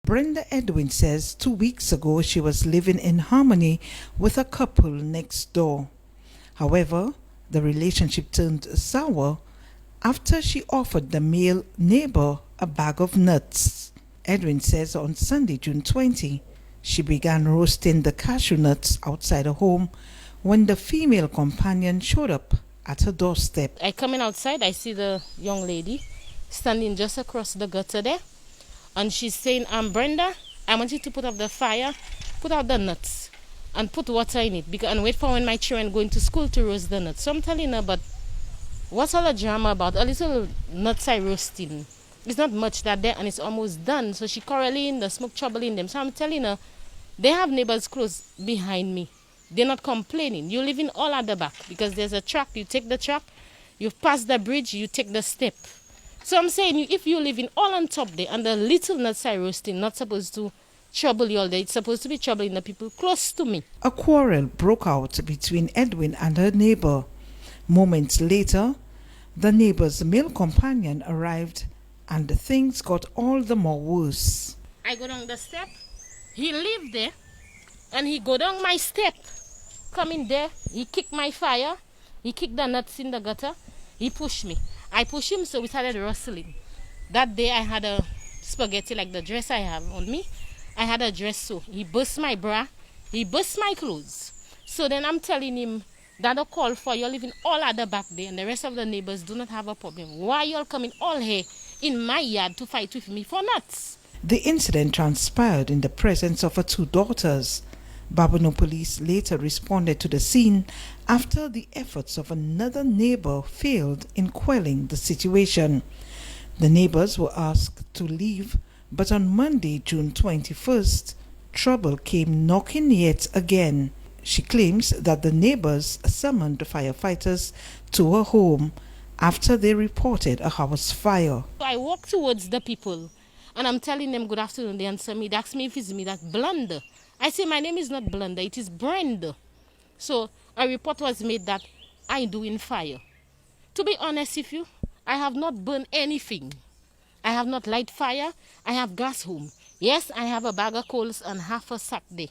Brenda Edwin says 2 weeks ago she was living in harmony with a couple next door. However, the relationship turned sour after she offered the male neighbor a bag of nuts. Edwin says on Sunday, June 20, she began roasting the cashew nuts outside her home when the female companion showed up at her doorstep. I come in outside, I see the young lady standing just across the gutter there, and she's saying, Brenda, I want you to put up the fire, put out the nuts, and put water in it, and wait for when my children go into school to roast the nuts. So I'm telling her, but what's all the drama about? A little nuts I roasting. It's not much that there, and it's almost done. So she quarreling, the smoke troubling them. So I'm telling her, they have neighbors close behind me. They're not complaining. You're living all at the back because there's a truck. You take the truck, you pass the bridge, you take the step. So I'm saying, if you're living all on top there and the little nuts I roasting, not supposed to trouble you all day. It's supposed to be troubling the people close to me. A quarrel broke out between Edwin and her neighbor. Moments later, the neighbor's male companion arrived and things got all the more worse. I go down the step. He lived there and he go down my step. Come in there. He kicked my fire. He kicked the nuts in the gutter. He pushed me. I pushed him, so we started wrestling. That day I had a spaghetti like the dress I have on me. I had a dress, so he burst my bra. He burst my clothes. So then I'm telling him that a call for you're living all at the back there and the rest of the neighbors do not have a problem. Why y'all coming all here in my yard to fight with me for nuts? The incident transpired in the presence of her two daughters. Babonneau police later responded to the scene after the efforts of another neighbor failed in quelling the situation. The neighbors were asked to leave, but on Monday, June 21st, trouble came knocking yet again. She claims that the neighbors summoned firefighters to her home after they reported a house fire. I walk towards the people and I'm telling them good afternoon. They answer me. They ask me if it's me that's Blunder. I say my name is not Blunder, it is Brenda. So a report was made that I doing fire. To be honest with you, I have not burned anything. I have not light fire. I have gas home. Yes, I have a bag of coals and half a sack there.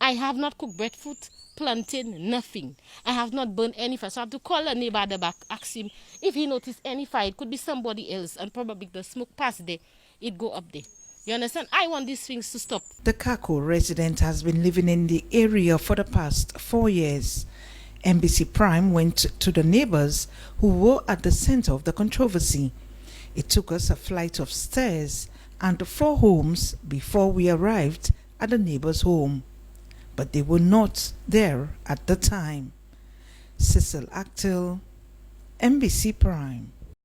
I have not cooked breadfruit, plantain, nothing. I have not burned any fire. So I have to call a neighbor at the back, ask him if he noticed any fire. It could be somebody else, and probably the smoke past there, it go up there. You understand? I want these things to stop. The Kako resident has been living in the area for the past 4 years. NBC Prime went to the neighbors who were at the center of the controversy. It took us a flight of stairs and 4 homes before we arrived at the neighbor's home. But they were not there at the time. Cecil Actil, NBC Prime.